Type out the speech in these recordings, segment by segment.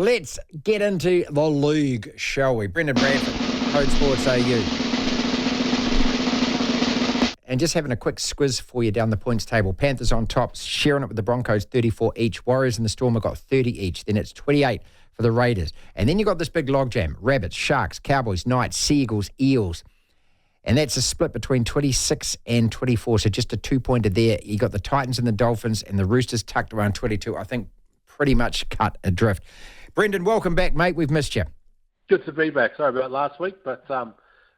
Let's get into the league, shall we? Brendan Bradford, CodeSports AU. And just having a quick squiz for you down the points table. Panthers on top, sharing it with the Broncos, 34 each. Warriors and the Storm have got 30 each. Then it's 28 for the Raiders. And then you've got this big logjam. Rabbits, Sharks, Cowboys, Knights, Seagulls, Eels. And that's a split between 26 and 24. So just a 2-pointer there. You got the Titans and the Dolphins and the Roosters tucked around 22. I think pretty much cut adrift. Brendan, welcome back, mate. We've missed you. Good to be back. Sorry about last week, but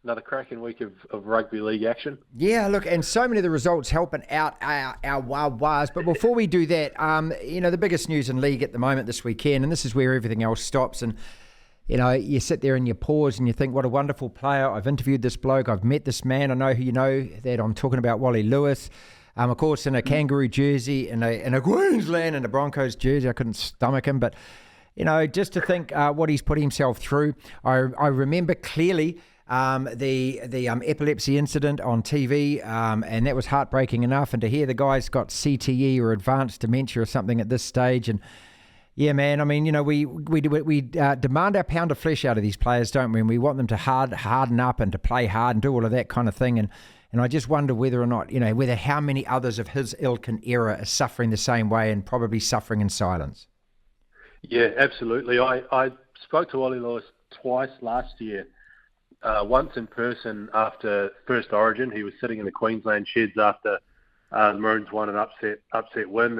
another cracking week of rugby league action. Yeah, look, and so many of the results helping out our wah-wahs. But before we do that, the biggest news in league at the moment this weekend, and this is where everything else stops, and you sit there and you pause and you think, what a wonderful player. I've interviewed this bloke. I've met this man. I know who you know that I'm talking about, Wally Lewis. Of course, in a Kangaroo jersey, in a Queensland and a Broncos jersey. I couldn't stomach him. But, just to think what he's put himself through. I remember clearly the epilepsy incident on TV, and that was heartbreaking enough. And to hear the guy's got CTE or advanced dementia or something at this stage, and yeah, man, I mean, we demand our pound of flesh out of these players, don't we? And we want them to harden up and to play hard and do all of that kind of thing. And I just wonder whether or not, whether how many others of his ilk and era are suffering the same way and probably suffering in silence. Yeah, absolutely. I spoke to Wally Lewis twice last year. Once in person after first Origin. He was sitting in the Queensland sheds after the Maroons won an upset win,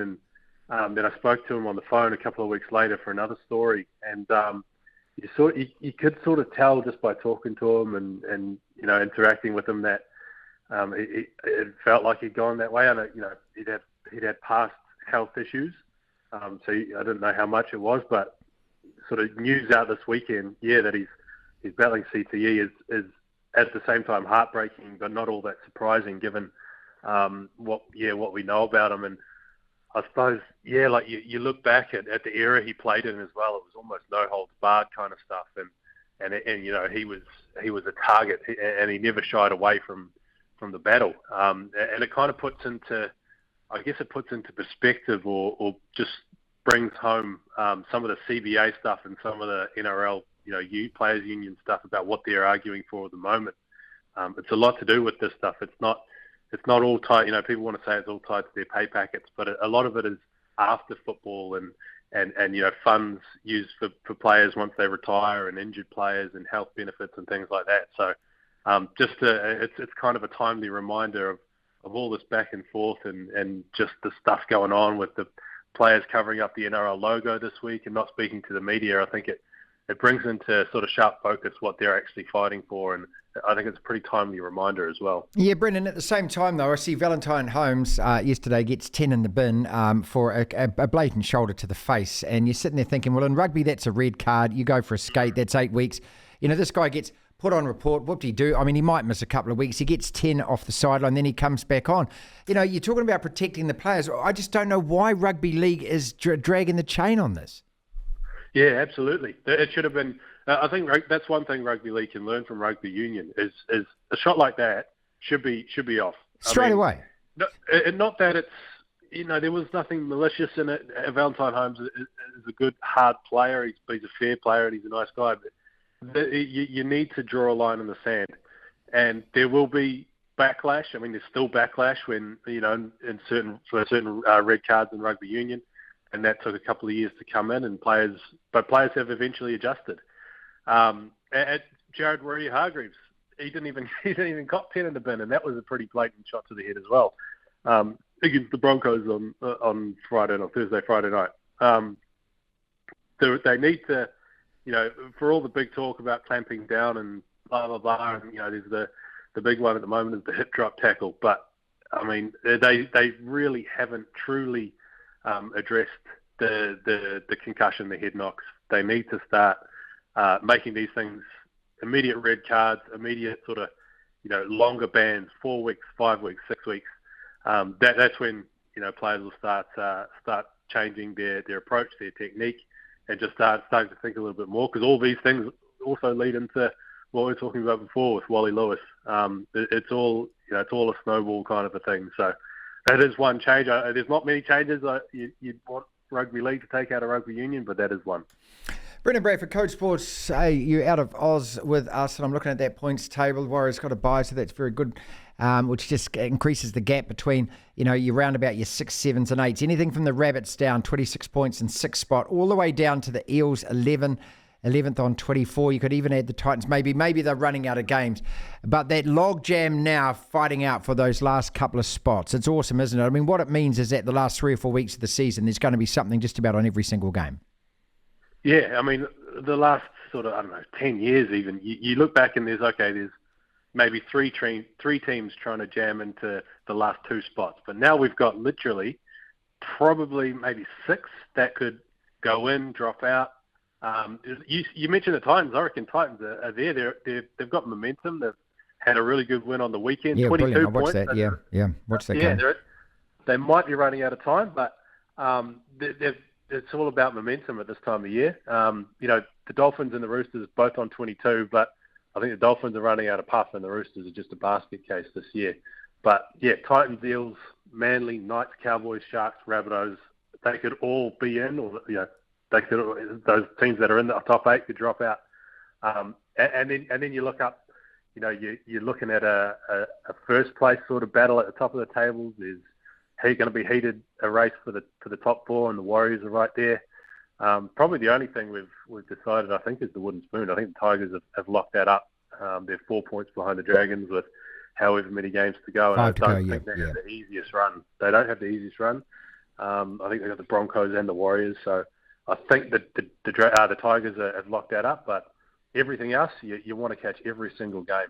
and then I spoke to him on the phone a couple of weeks later for another story, and you could sort of tell just by talking to him and interacting with him that it felt like he'd gone that way. I know he'd had past health issues, so I didn't know how much it was, but sort of news out this weekend, that he's battling CTE is at the same time heartbreaking, but not all that surprising given what we know about him. And I suppose, you look back at the era he played in as well. It was almost no holds barred kind of stuff, and he was a target, and he never shied away from the battle. And it kind of puts into perspective, or just brings home some of the CBA stuff and some of the NRL, players union stuff about what they're arguing for at the moment. It's a lot to do with this stuff. It's not all tied. People want to say it's all tied to their pay packets, but a lot of it is after football and funds used for players once they retire, and injured players and health benefits and things like that. So it's kind of a timely reminder of all this back and forth and just the stuff going on with the players covering up the NRL logo this week and not speaking to the media. I think it brings into sort of sharp focus what they're actually fighting for, and I think it's a pretty timely reminder as well. Yeah, Brendan, at the same time, though, I see Valentine Holmes yesterday gets 10 in the bin for a blatant shoulder to the face, and you're sitting there thinking, well, in rugby, that's a red card. You go for a skate, that's 8 weeks. This guy gets put on report, whoop-de-doo. I mean, he might miss a couple of weeks. He gets 10 off the sideline, then he comes back on. You're talking about protecting the players. I just don't know why rugby league is dragging the chain on this. Yeah, absolutely. It should have been. I think that's one thing rugby league can learn from rugby union is a shot like that should be off straight away. Not that it's there was nothing malicious in it. Valentine Holmes is a good hard player. He's a fair player and he's a nice guy. But you need to draw a line in the sand, and there will be backlash. I mean, there's still backlash when in certain red cards in rugby union. And that took a couple of years to come in, but players have eventually adjusted. At Jared Warrior-Hargreaves, he didn't even got 10 in the bin, and that was a pretty blatant shot to the head as well against the Broncos on Thursday, Friday night. They need to, for all the big talk about clamping down and blah blah blah, and there's the big one at the moment is the hip drop tackle, but I mean they really haven't truly addressed the concussion, the head knocks. They need to start making these things immediate red cards, immediate sort of longer bans, 4 weeks, 5 weeks, 6 weeks. That's when players will start changing their approach, their technique, and just starting to think a little bit more, because all these things also lead into what we were talking about before with Wally Lewis. It's all a snowball kind of a thing. So that is one change. There's not many changes you'd want rugby league to take out of rugby union, but that is one. Brendan Bradford, CodeSports, you're out of Oz with us, and I'm looking at that points table. The Warriors got a bye, so that's very good, which just increases the gap between, you round about your 6, 7s and 8s. Anything from the Rabbits down 26 points in 6th spot, all the way down to the Eels 11th on 24. You could even add the Titans. Maybe they're running out of games. But that log jam now fighting out for those last couple of spots. It's awesome, isn't it? I mean, what it means is that the last 3 or 4 weeks of the season, there's going to be something just about on every single game. Yeah, I mean, the last sort of, 10 years even, you look back and there's maybe three teams trying to jam into the last 2 spots. But now we've got literally probably maybe 6 that could go in, drop out. You mentioned the Titans. I reckon Titans are there. They've got momentum. They've had a really good win on the weekend. Yeah, 22 brilliant. I points. watched that. Yeah, watch that game. They might be running out of time, but it's all about momentum at this time of year. The Dolphins and the Roosters both on 22, but I think the Dolphins are running out of puff and the Roosters are just a basket case this year. But yeah, Titans, Eels, Manly, Knights, Cowboys, Sharks, Rabbitohs, they could all be in, or those teams that are in the top 8 could drop out. And then you look up, you're looking at a first place sort of battle at the top of the tables. There's going to be a race for the top 4, and the Warriors are right there. Probably the only thing we've decided, I think, is the wooden spoon. I think the Tigers have locked that up. They're 4 points behind the Dragons with however many games to go, and I don't think they have the easiest run. They don't have the easiest run. I think they've got the Broncos and the Warriors, so I think that the Tigers have locked that up. But everything else, you want to catch every single game.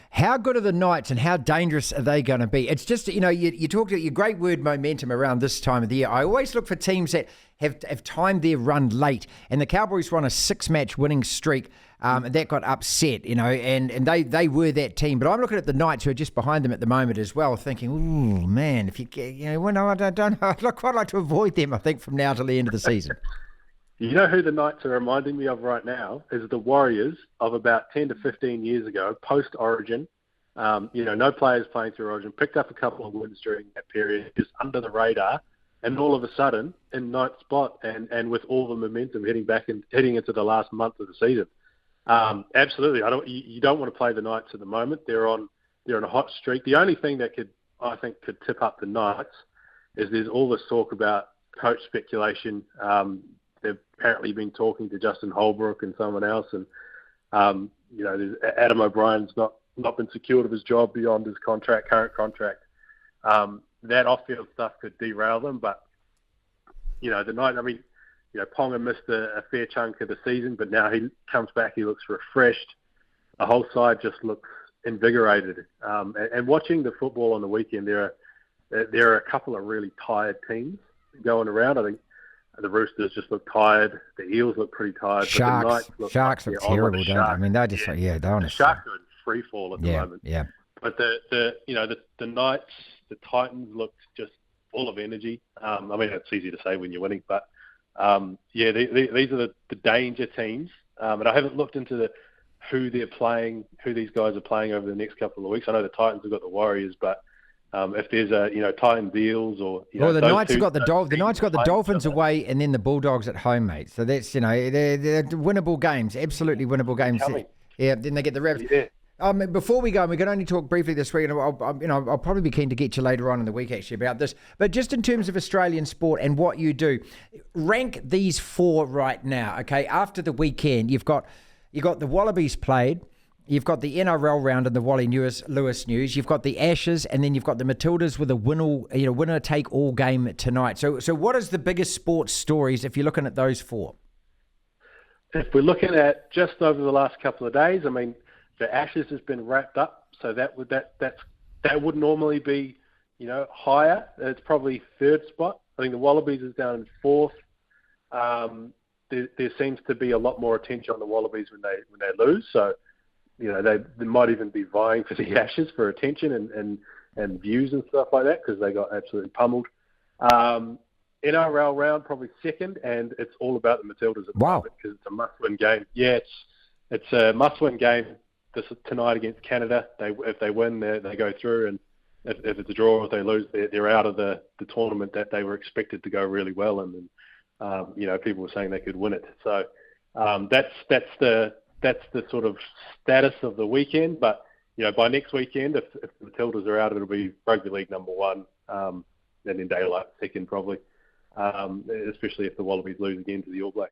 How good are the Knights and how dangerous are they going to be? It's just, you talked about your great word momentum around this time of the year. I always look for teams that have timed their run late, and the Cowboys were on a 6-match winning streak. That got upset, and they were that team. But I'm looking at the Knights, who are just behind them at the moment as well, thinking, ooh, man, if I'd quite like to avoid them, I think, from now till the end of the season. You know who the Knights are reminding me of right now is the Warriors of about 10 to 15 years ago, post-Origin. No players playing through Origin, picked up a couple of wins during that period, just under the radar, and all of a sudden, in 9th spot, and with all the momentum heading into the last month of the season. Absolutely, you don't want to play the Knights at the moment. They're on a hot streak. The only thing that could tip up the Knights is there's all this talk about coach speculation. They've apparently been talking to Justin Holbrook and someone else, and Adam O'Brien's not been secured of his job beyond his current contract. That off-field stuff could derail them, but the Knights. I mean, Ponga missed a fair chunk of the season, but now he comes back. He looks refreshed. The whole side just looks invigorated. And watching the football on the weekend, there are a couple of really tired teams going around. I think the Roosters just look tired. The Eels look pretty tired. Sharks look terrible, don't they? I mean, they're just they're on the Sharks are in free fall at the moment. Yeah. But the Knights, the Titans look just full of energy. I mean, it's easy to say when you're winning, but these are the danger teams. And I haven't looked into who they're playing, who these guys are playing over the next couple of weeks. I know the Titans have got the Warriors, but if there's Titans, Eels, or the Knights have got the Knights got the Dolphins away, and then the Bulldogs at home, mate. So that's they're winnable games, absolutely winnable games. Yeah, then they get the Rabbits. Yeah. Before we go, and we can only talk briefly this week, and I'll probably be keen to get you later on in the week actually about this. But just in terms of Australian sport and what you do, rank these 4 right now. Okay, after the weekend, you've got the Wallabies played. You've got the NRL round and the Wally Lewis news. You've got the Ashes, and then you've got the Matildas with a winner take all game tonight. So what is the biggest sports stories if you're looking at those 4? If we're looking at just over the last couple of days, I mean, the Ashes has been wrapped up, so that would normally be higher. It's probably 3rd spot. I think the Wallabies is down in 4th. There seems to be a lot more attention on the Wallabies when they lose. So they might even be vying for the Ashes for attention and views and stuff like that because they got absolutely pummeled. NRL round probably 2nd, and it's all about the Matildas at the moment because it's a must-win game. Yeah, it's a must-win game tonight against Canada. If they win, they go through, and if it's a draw or if they lose, they're out of the tournament that they were expected to go really well in. And people were saying they could win it. So That's the sort of status of the weekend. But by next weekend, if the Matildas are out, it'll be rugby league number one, and then daylight second probably. Especially if the Wallabies lose again to the All Blacks.